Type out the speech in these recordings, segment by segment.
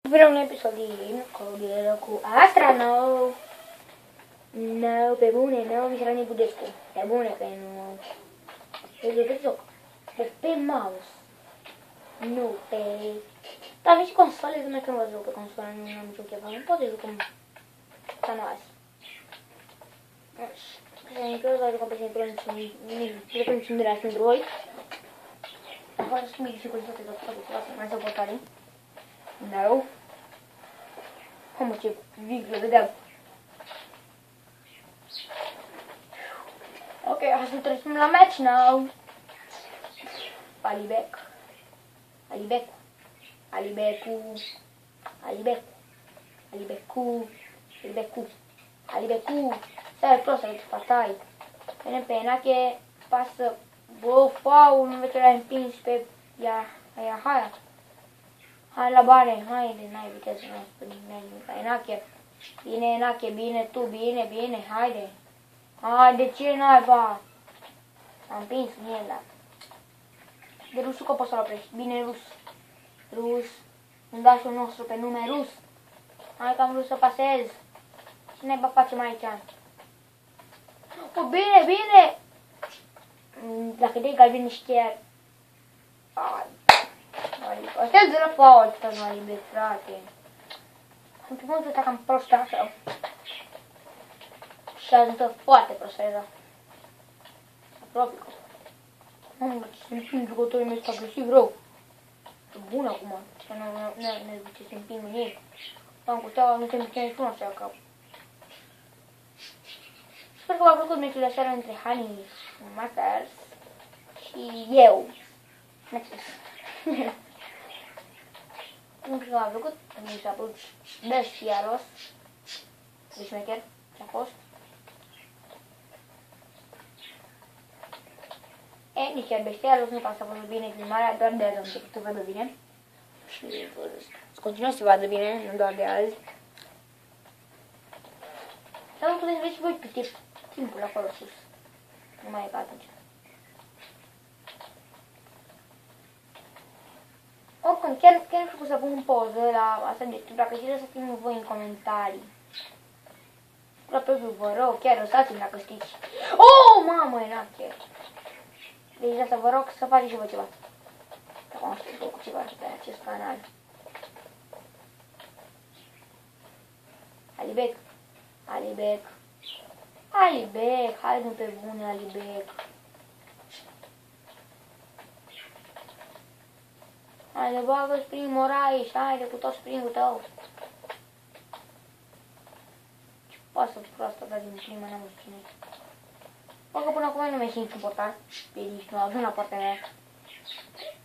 Vreau un episod cu Astra nou. Nu, pe bune, nu, Michelani Budescu. Pe bune, că nu. Pe joc. Pe mouse. Nu, pe... Dar aveți console, numai că nu vă joc pe console, nu am niciun chef. Nu pot să joc în canal. Sincros, dar jucam pe sincron de la Android. Acum să schimbi dificultatea de toate, mai suportare. No. Mamă, ce vigilă, vedeam. Ok, hai să trecem la match now. Alibecu. Stai prost, să-l fatai. Venem pe Enache, pasă, bă, faul, nu vezi ce l-ai împins pe aia, hai la bane, haide, n-ai viteză, n-ai spune nimeni, Enache. Bine, Enache, bine, tu, bine, haide. Haide, ce naiba? Am împins în el, da. De rusul că poți să-l oprești. Bine, Rus. Undașul nostru pe nume Rus. Hai că am vrut să pasez. Ce naiba facem aici? O, bine! Dacă dai galben chiar. Asta e de la fault, că nu ai iubit, frate. În primul rând, dacă am prost așa. Și ajută foarte prost așa. Aproape că. Mamă, ce se împing jucătorii mei ăsta agresiv rău. E bun acum, că nu ce se împing în ei. Am cu Steaua, nu se împing niciun așa cap. Sper că v-a plăcut meciul de seară între Hani Masters și eu. Nexus. Nu știu că v-a plăcut, mi s-a plăcut bestialos. De șmecher, ce-a fost. Nici chiar bestialos, nu pasă să văd bine filmarea, doar de azi am început să vadă bine. Și să continuă să vadă bine, nu doar de azi. Dar nu puteți vedeți voi cât e timpul acolo sus. Nu mai e ca atunci. Oricum, chiar nu știu cum să pun poză la asta de YouTube, dacă știți să filmă voi în comentarii. Propriu vă rog, chiar lăsați-mi dacă știți. Oh, mamă, e chiar. Deci de asta vă rog să faceți și voi ceva. Dacă am știut cu ceva pe acest canal. Alibec, hai pe bune, Alibec. Haide, bagă spring Moraes, haide cu tot springul tău. Ce poate să fură asta, dar din prima n-am văzut cine. Că până acum nu mi-e simt suportat. Pe nici nu ajung la partea mea.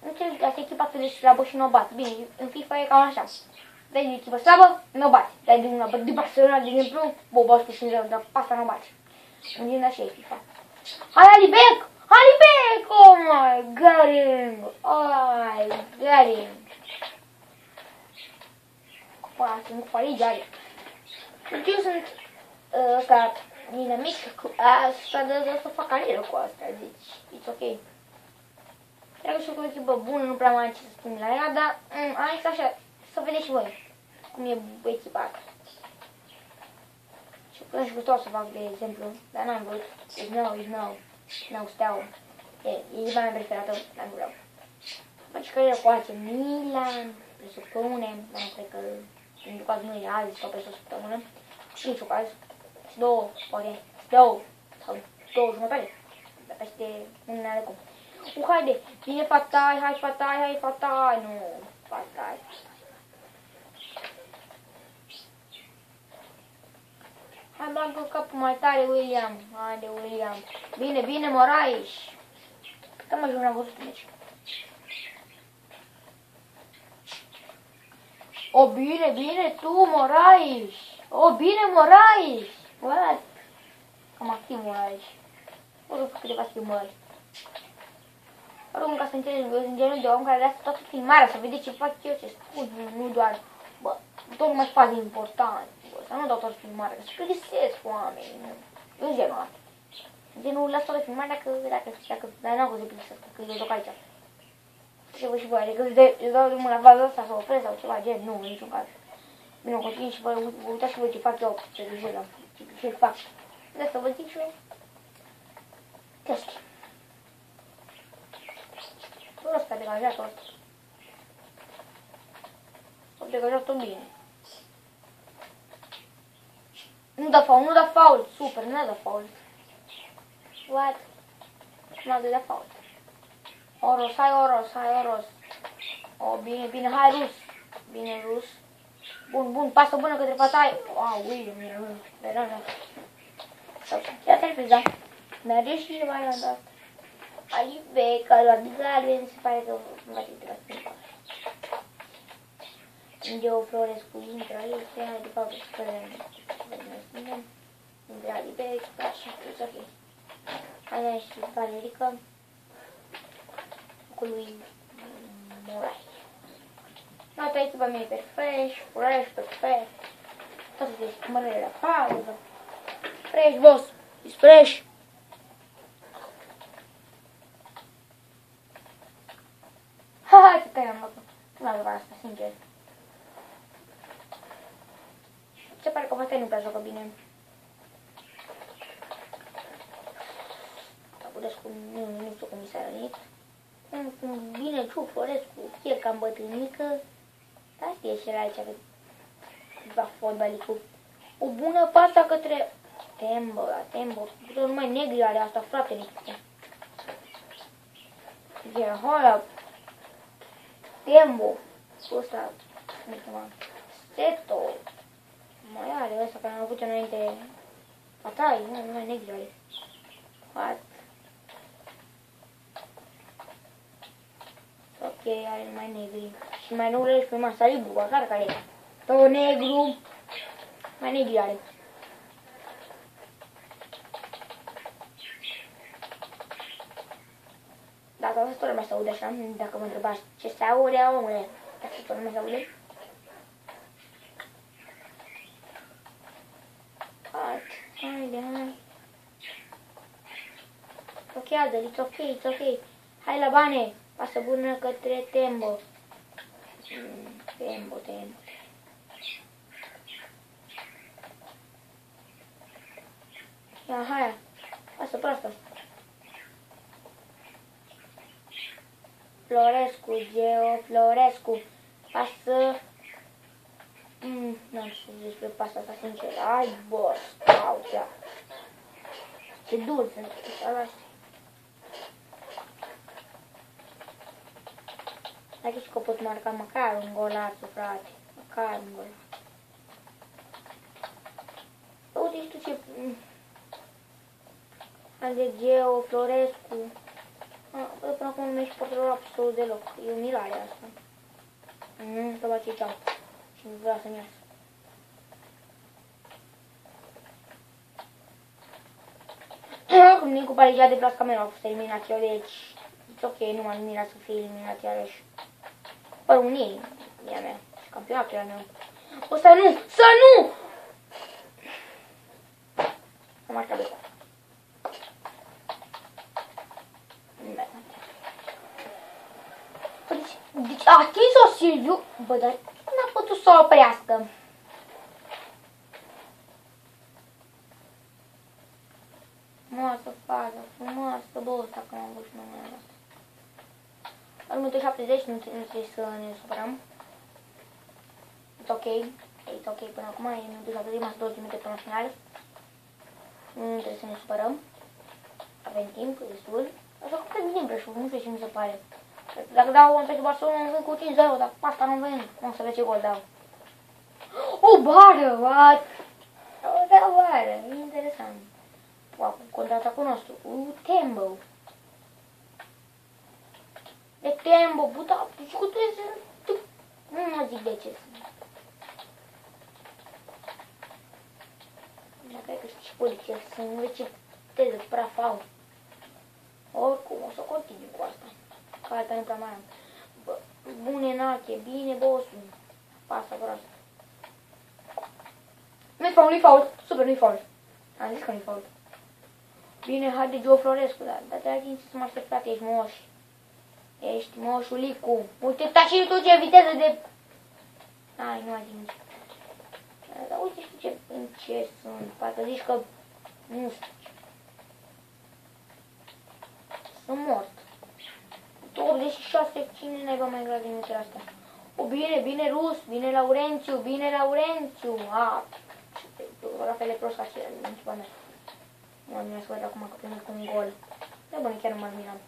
Înțeleg că asta e echipa atât de slabă și nu o bat. Bine, în FIFA e cam așa. Dai de echipă slabă, nu o bați. Dai de una de Barcelona, de exemplu, bă, bați puțin rău, dar asta nu o bați. În gen așa e FIFA. Hai, Alibec! Oh my god! Got him! Sunt cu Alibec. Eu sunt ăsta dinamic cu asta, de să fac carieră cu asta, deci it's ok. Trebuie să fiu o echipă bună, nu prea mai am ce să spun la ea, dar hai să așa, să vedeți și voi cum e echipa asta. Și până și gustau să fac, de exemplu, dar n-am vrut, deci n-au Steaua. E echipa mea preferată, dar nu vreau. Faci carieră cu AC Milan, presupunem, dar nu cred că în caz nu e azi sau peste o săptămână, și niciun caz. Două, poate, două sau două jumătate, dar peste un an de cum. Haide, bine fatai, hai fatai, nu, fatai. Hai bagă capul mai tare, William, haide, William. Bine, Moraes. Cât am ajuns, n-am văzut în meci. O, bine, tu, Moraes. O, bine, Moraes. What? Cam activ Moraes. O să fac câteva schimbări. Oricum, ca să înțelegi, eu sunt genul de om care lasă toată filmarea, să vedeți ce fac eu, ce spun, nu doar, bă, tot mai faze important, bă, să nu dau toată filmarea, că să plictisesc oamenii, nu. Eu sunt genul ăsta. Genul las toată filmarea, dar n-am cum să plictisesc, că eu joc aici. Și voi și voi, adică îți dau drumul la faza asta să opresc sau ceva gen, nu, în niciun caz. Bine, o continui și vă uitați și voi ce fac eu, ce fac. De asta vă zic și eu. Test. Ăsta degajat ăsta. O degajat tot bine. Nu da faul, nu da faul. Super, nu da faul. What? Nu da faul. Oros, hai Oros, hai Oros. O, bine, bine, hai Rus. Bine, Rus. Bun, bun, pasă bună către Patai. Wow, uite, mira. Ia te-ai da. Merge și ceva la dat. Aici vei, că la galben se pare că va fi la stânga. Eu Florescu intră aici, de fapt, să vedem. Intră Alibec, așa, e ok. Aia și Valerica. Cu lui Morai. Nota aici pe mine perfect, perfect. Toate de schimbările la pauză. Fresh, boss, it's fresh. Haha, ce tăi am făcut. Nu am luat asta, sincer. Se pare că poate nu prea joacă bine. Florescu, nu știu cum mi s-a rănit. Bine, Ciu, Florescu, e cam bătrânică. Da, știe și el aici că va fotbalicul. O bună pasă către Tembo, la Tembo. Tot numai negri are asta, frate, nică. Gerhola, Tembo, ăsta, cum se chema, Seto. Mai are ăsta care am avut înainte. Patai, nu, numai negri are. What? Ok, are numai negri. Și mai nou le-aș pe Masaribu, așa care e. Tot negru. Mai negri are. Dacă asta toată lumea se aude așa, dacă mă întrebați ce se aude, omule, asta toată lumea se aude. Haide, hai. Ok, Adel, it's ok, it's ok. Hai la bane, pasă bună către Tembo. Tembo. Ia, hai, pasă proastă. Florescu, Geo, Florescu. Pasă. N-am să zic despre pasă asta, sincer. Ai, boss, autea. Ce dur sunt ăsta. Dacă și că pot marca măcar un golațu, frate. Măcar un golațu. Uite și tu ce... Ande Geo, Florescu. Până acum nu mi-ești portărul absolut deloc. E o mirare asta. Să bă ce ceau. Și nu vreau să-mi iasă. Cum din cu Parizia de Plas Camera a fost eliminat eu, deci... It's ok, nu m-am mirat să fie eliminat iarăși. Păi unii, ea mea, și campionatul ea mea. O să nu! Să nu! Am marcat de asta. Deci a atins-o Silviu, bă, dar n-a putut să o oprească. Frumoasă fază, frumoasă, bă, ăsta că m-am văzut și numai asta. În minutul 70 nu trebuie să ne supărăm. It's ok, it's ok până acum, e minutul 70, mai 20 minute până la final. Nu trebuie să ne supărăm. Avem timp, destul. Așa că cred bine Brașov, nu știu ce mi se pare. Dacă dau un pentru Barcelona, îmi vin cu 5-0, dar asta nu vin. Nu să vezi ce gol dau. O bară, what? O bară, e interesant. Wow, contraatacul nostru. Tembo. E Tembo, buta, și cu trebuie să... Nu mă zic de ce sunt. Dacă ai că și poliția să nu vezi ce teză praf au. Oricum, o să continui cu asta. Că alta nu prea mai am. Bune nache, bine bossul. Pasa proastă. Nu-i faul, nu-i faul. Super, nu-i faul. Am zis că nu-i faul. Bine, haide Geo Florescu, dar te-ai zis să mă aștept, frate, ești moș. Ești moșulicu. Uite-te și tu ce viteză de... Ai, nu atingi. Dar uite și ce, în ce sunt. Parcă zici că nu știu. Sunt mort. 86, cine n-ai mai gras din minutele astea? O, bine Rus, bine Laurențiu. A, la fel de prost ca cel din ciupa mea. Mă admiră să văd acum că primesc un gol. De bune, chiar nu mă admiram.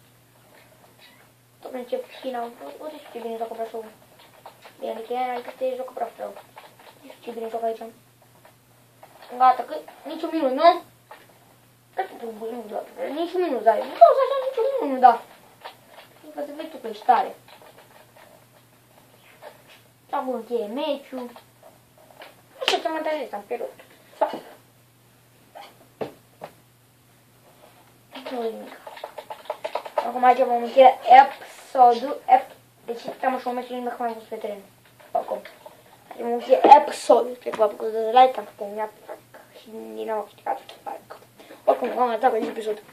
Tot încep China. Uite ce bine joacă Brașovul. Bine, adică te joacă prea rău. Ce bine joacă aici. Gata, că niciun minut, nu? Niciun minut, da. Nu poți așa niciun minut, da. Că să vezi tu că ești tare. Acum încheie meciul. Așa ce mă întâlnesc, am pierdut. Nu nimic. Acum aici vom încheie episodul. Deci cam așa un meci nimic mai pus pe teren. Acum. Vom încheie episodul. Cred că v-a plăcut de like, am terminat. Și din nou am câștigat. Oricum, am arătat cu episodul.